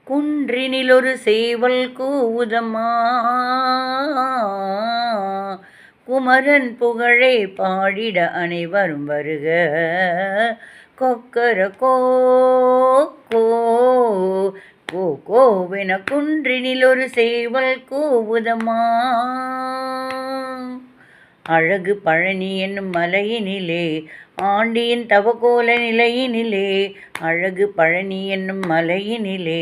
குன்றினிலொரு சேவல் கூவுதம்மா, குமரன் புகழை பாடிட அனைவரும் வருக. கொக்கரக்கோ கோ கோ கோவென குன்றினிலொரு சேவல் கூவுதம்மா. அழகு பழனி என்னும் மலையினிலே ஆண்டியின் தவக்கோல நிலையினிலே, அழகு பழனி என்னும் மலையினிலே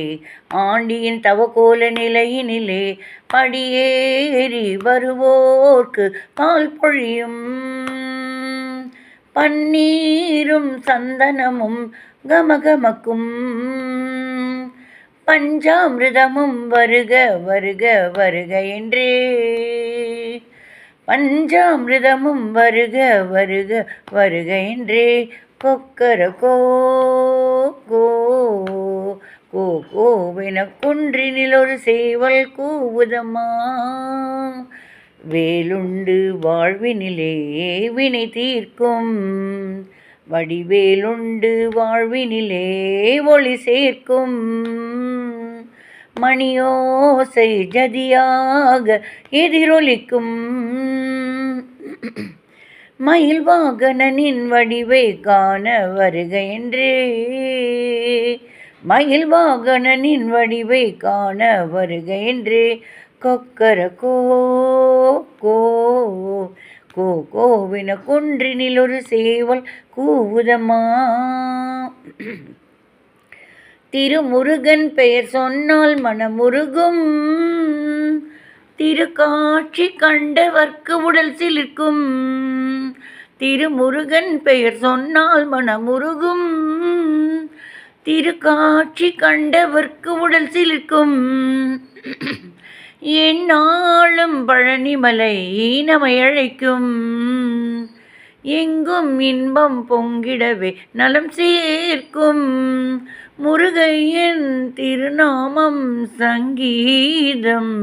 ஆண்டியின் தவக்கோல நிலையினிலே, படியேறி வருவோர்க்கு பால் பொழியும் பன்னீரும் சந்தனமும் கமகமக்கும் பஞ்சாமிர்தமும் வருக வருக வருக என்றே, பஞ்சாமிர்தமும் வருக வருக வருக என்றே. கொக்கரக்கோ கோ கோ கோவென குன்றினிலொரு சேவல் கூவுதம்மா. வேலுண்டு வாழ்வினிலே வினை தீர்க்கும், வடிவேலுண்டு வாழ்வினிலே ஒளி சேர்க்கும், மணியோசை ஜதியாக எதிரொலிக்கும் மயில் வாகனனின் வடிவை காண வருக என்றே, மயில் வாகனனின் வடிவை காண வருக என்றே. கொக்கரக்கோ கோ கோ கோவென குன்றினிலொரு சேவல் கூவுதம்மா. திருமுருகன் பெயர் சொன்னால் மனமுருகும், திருக்காட்சி கண்டவர்க்கு உடல் சிலிர்க்கும். திருமுருகன் பெயர் சொன்னால் மனமுருகும், திருக்காட்சி கண்டவர்க்கு உடல் சிலிர்க்கும். எந்நாளும் பழனிமலை நம்மை அழைக்கும், எங்கும் இன்பம் பொங்கிடவே நலம் சேர்க்கும். முருகையன் திருநாமம் சங்கீதம்,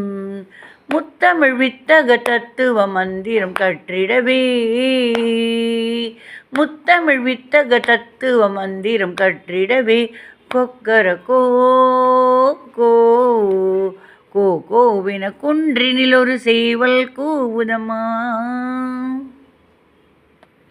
முத்தமிழ் வித்தக தத்துவ மந்திரம் கற்றிடவே, முத்தமிழ் வித்தக தத்துவ மந்திரம் கற்றிடவே. கொக்கரக்கோ கோ கோ கோவென குன்றினிலொரு சேவல் கூவுதம்மா.